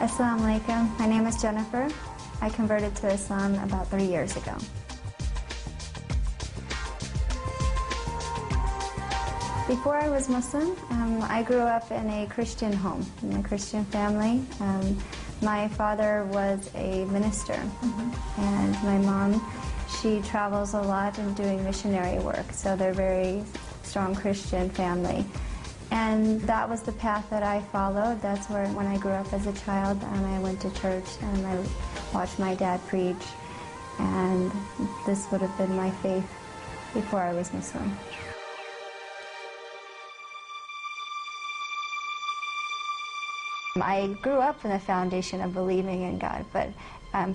Assalamu alaikum. My name is Jennifer. I converted to Islam about 3 years ago. Before I was Muslim, I grew up in a Christian home, in a Christian family. My father was a minister, and my mom, she travels a lot and doing missionary work, so they're a very strong Christian family. And that was the path that I followed. That's where, when I grew up as a child, I went to church and I watched my dad preach, and this would have been my faith before I was Muslim. I grew up in the foundation of believing in God, but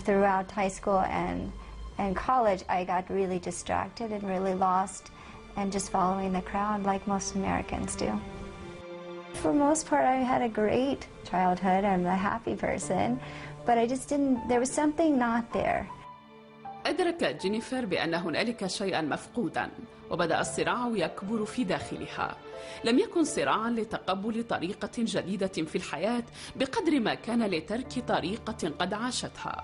throughout high school and college, I got really distracted and really lost and just following the crowd like most Americans do. For the most part, I had a great childhood. I'm a happy person, but I just didn't, there was something not there. أدركت جينيفر بأن هنالك شيئا مفقودا، وبدأ الصراع يكبر في داخلها. لم يكن صراعا لتقبل طريقة جديدة في الحياة بقدر ما كان لترك طريقة قد عاشتها.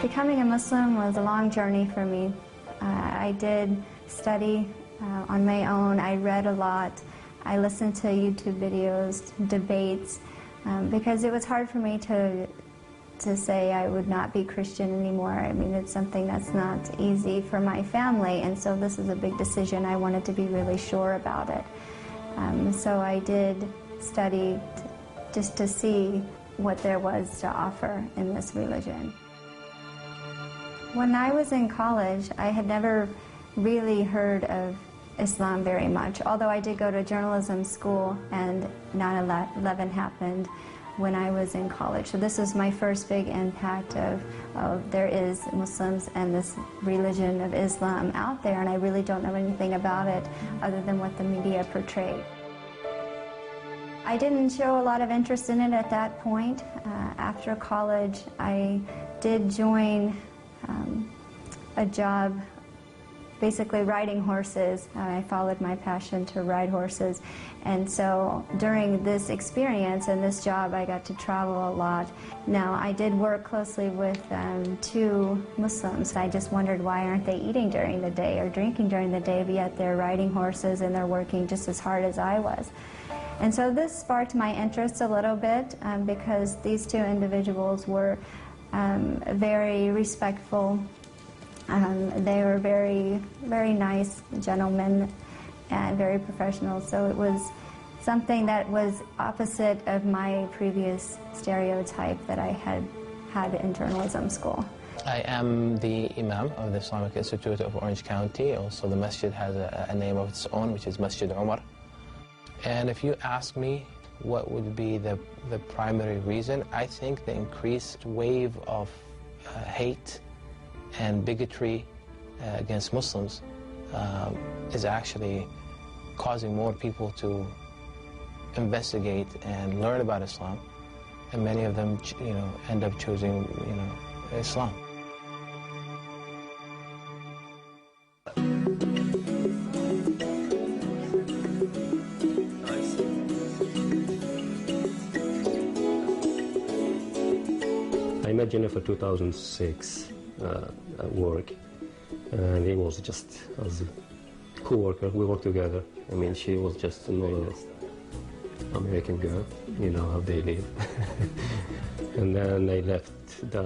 Becoming a Muslim was a long journey for me. I did study on my own. I read a lot. I listened to YouTube videos, debates, because it was hard for me to say I would not be Christian anymore. I mean, it's something that's not easy for my family, and so this is a big decision. I wanted to be really sure about it. So I did study just to see what there was to offer in this religion. When I was in college, I had never really heard of Islam very much, although I did go to journalism school and 9/11 happened when I was in college. So this was my first big impact of there is Muslims and this religion of Islam out there, and I really don't know anything about it other than what the media portrayed. I didn't show a lot of interest in it at that point. After college, I did join a job basically riding horses. I followed my passion to ride horses, and so during this experience and this job I got to travel a lot. Now I did work closely with 2 Muslims. I just wondered, why aren't they eating during the day or drinking during the day, but yet they're riding horses and they're working just as hard as I was. And so this sparked my interest a little bit because these 2 individuals were very respectful. They were very, very nice gentlemen and very professional. So it was something that was opposite of my previous stereotype that I had had in journalism school. I am the Imam of the Islamic Institute of Orange County. Also, the masjid has a name of its own, which is Masjid Umar. And if you ask me what would be the primary reason, I think the increased wave of hate and bigotry against Muslims is actually causing more people to investigate and learn about Islam, and many of them, end up choosing, Islam. I met Jennifer 2006. At work, and he was just as a co-worker. We worked together. I mean, she was just a normal American girl, how they live. And then I left the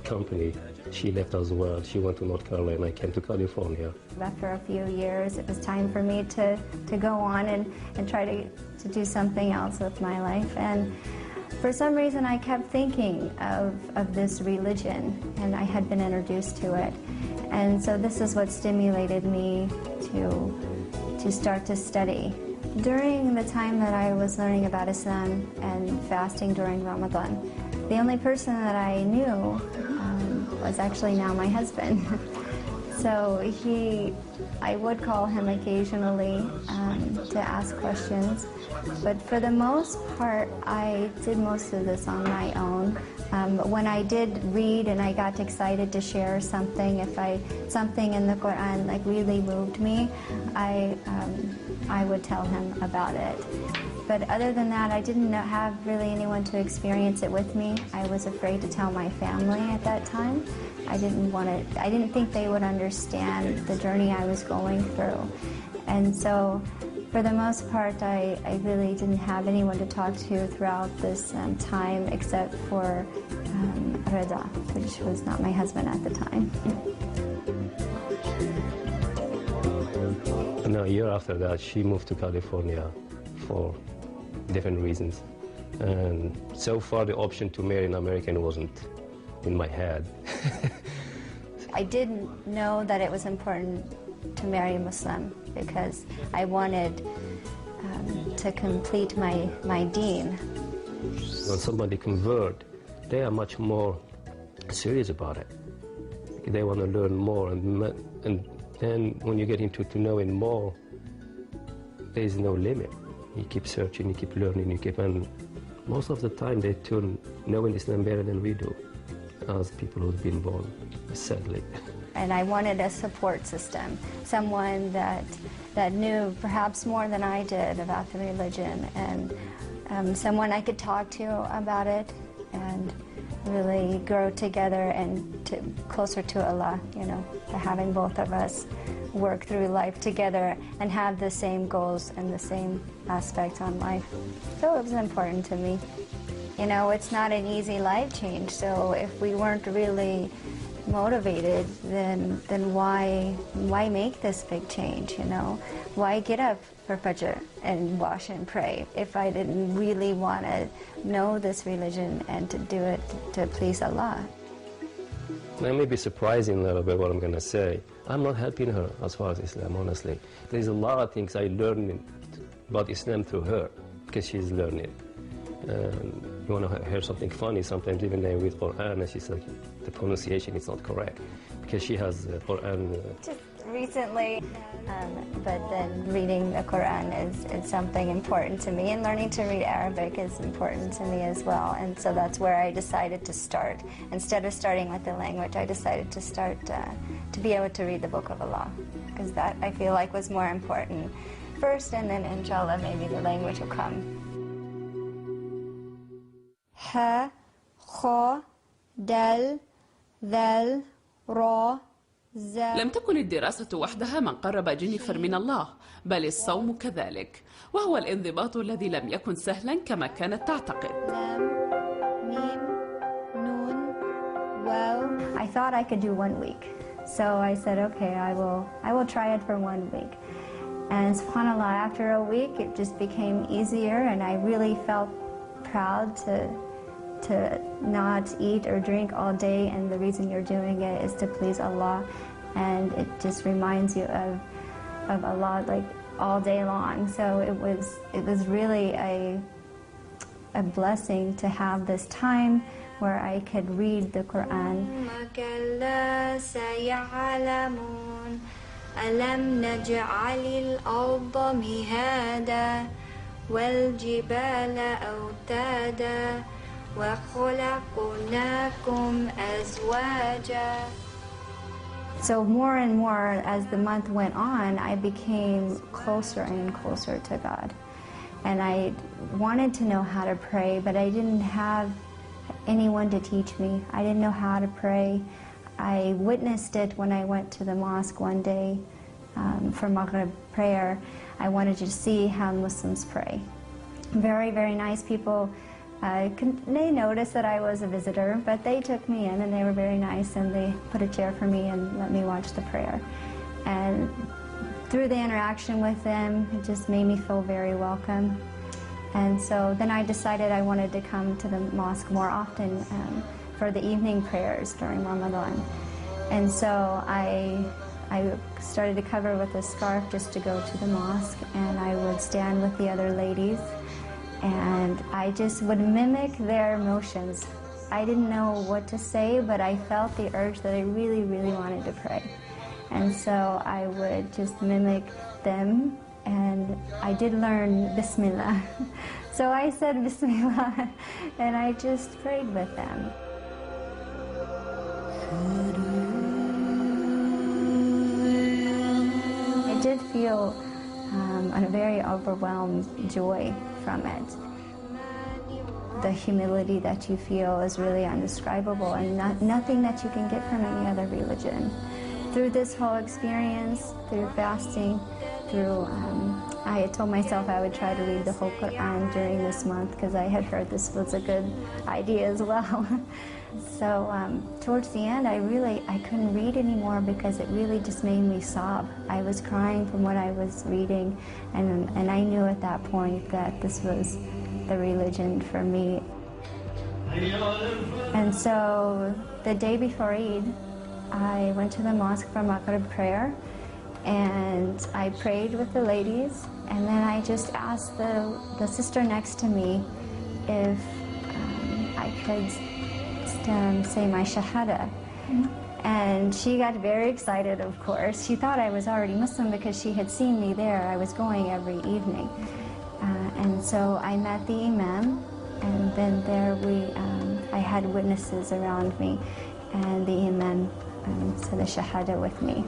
company. She left as well. She went to North Carolina. I came to California. After a few years, it was time for me to go on and try to do something else with my life. And for some reason, I kept thinking of this religion, and I had been introduced to it. And so this is what stimulated me to start to study. During the time that I was learning about Islam and fasting during Ramadan, the only person that I knew was actually now my husband. So I would call him occasionally to ask questions, but for the most part, I did most of this on my own. But when I did read and I got excited to share something, something in the Quran like really moved me, I would tell him about it. But other than that, I didn't have really anyone to experience it with me. I was afraid to tell my family at that time. I didn't think they would understand the journey I was going through. And so, for the most part, I really didn't have anyone to talk to throughout this time except for Reda, which was not my husband at the time. And a year after that, she moved to California for different reasons. And so far, the option to marry an American wasn't in my head. I didn't know that it was important to marry a Muslim because I wanted to complete my deen. When somebody converts, they are much more serious about it. They want to learn more, and then when you get into knowing more, there is no limit. You keep searching, you keep learning, and most of the time they turn knowing Islam better than we do, as people who've been born, sadly. And I wanted a support system, someone that knew perhaps more than I did about the religion, and someone I could talk to about it and really grow together and closer to Allah, having both of us work through life together and have the same goals and the same aspects on life. So it was important to me. It's not an easy life change, so if we weren't really motivated, then why make this big change, Why get up for Fajr and wash and pray if I didn't really want to know this religion and to do it to please Allah? That may be surprising a little bit what I'm going to say. I'm not helping her as far as Islam, honestly. There's a lot of things I learned about Islam through her because she's learning. You want to hear something funny, sometimes even I read Quran and she's like, the pronunciation is not correct because she has Quran. Just recently, but then reading the Quran is something important to me, and learning to read Arabic is important to me as well. And so that's where I decided to start. Instead of starting with the language, I decided to start to be able to read the Book of Allah, because that I feel like was more important first, and then inshallah maybe the language will come. Ha, kha, dal, ذال را زال. لم تكن الدراسة وحدها من قرب جينيفر من الله، بل الصوم كذلك، وهو الانضباط الذي لم يكن سهلا كما كانت تعتقد. لام ميم نون واو. I thought I could do 1 week, so I said, okay, I will try it for 1 week. And subhanAllah, after a week it just became easier, and I really felt proud to not eat or drink all day, and the reason you're doing it is to please Allah, and it just reminds you of Allah like all day long. So it was really a blessing to have this time where I could read the Quran. ألم نجعل الأرض مهادا والجبال أوتادا وخلقناكم أزواجا. So more and more as the month went on, I became closer and closer to God. And I wanted to know how to pray, but I didn't have anyone to teach me. I didn't know how to pray. I witnessed it when I went to the mosque one day for Maghrib prayer. I wanted to see how Muslims pray. Very, very nice people. They noticed that I was a visitor, but they took me in and they were very nice, and they put a chair for me and let me watch the prayer. And through the interaction with them, it just made me feel very welcome. And so then I decided I wanted to come to the mosque more often for the evening prayers during Ramadan. And so I started to cover with a scarf just to go to the mosque, and I would stand with the other ladies, and I just would mimic their motions. I didn't know what to say, but I felt the urge that I really, really wanted to pray. And so I would just mimic them, and I did learn Bismillah. So I said Bismillah, and I just prayed with them. I did feel a very overwhelmed joy from it. The humility that you feel is really indescribable, and nothing that you can get from any other religion. Through this whole experience, through fasting, I had told myself I would try to read the whole Quran during this month because I had heard this was a good idea as well. So towards the end, I couldn't read anymore because it really just made me sob. I was crying from what I was reading, and I knew at that point that this was the religion for me. And so the day before Eid, I went to the mosque for Maghrib prayer, and I prayed with the ladies, and then I just asked the sister next to me if I could say my shahada. And she got very excited, of course. She thought I was already Muslim because she had seen me there. I was going every evening. And so I met the imam, and then there I had witnesses around me, and the imam said the shahada with me.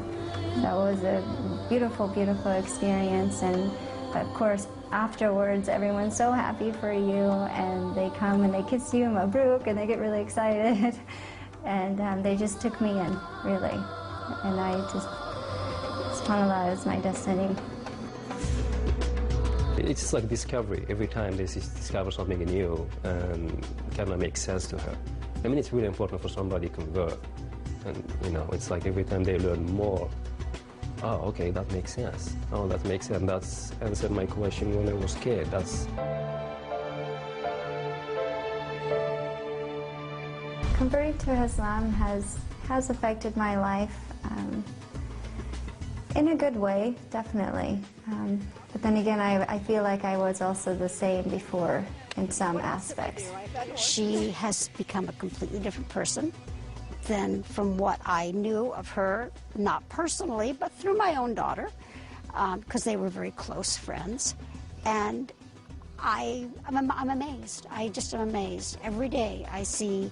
That was a beautiful, beautiful experience, and of course afterwards everyone's so happy for you, and they come and they kiss you, mabruk, and they get really excited. And they just took me in, really. And I just, subhanAllah, is my destiny. It's just like discovery. Every time they discover something new, and it kind of makes sense to her. I mean, it's really important for somebody to convert. And, you know, it's like every time they learn more, oh, okay, that makes sense. Oh, that makes sense. That's answered my question when I was a kid. Converting to Islam has affected my life in a good way, definitely. But then again, I feel like I was also the same before in some aspects. She has become a completely different person than from what I knew of her, not personally, but through my own daughter, because they were very close friends. And I'm amazed. I just am amazed. Every day I see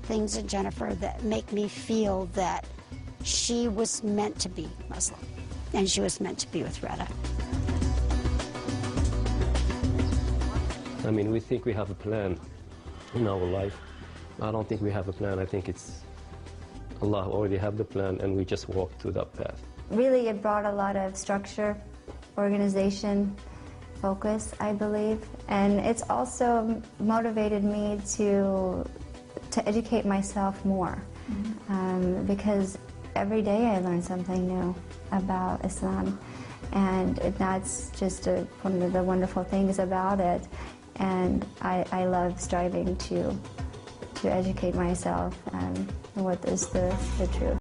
things in Jennifer that make me feel that she was meant to be Muslim, and she was meant to be with Reda. I mean, we think we have a plan in our life. I don't think we have a plan. I think it's Allah already have the plan, and we just walk through that path. Really, it brought a lot of structure, organization, focus, I believe. And it's also motivated me to educate myself more. Because every day I learn something new about Islam. And that's just one of the wonderful things about it. And I love striving to educate myself and what is the truth.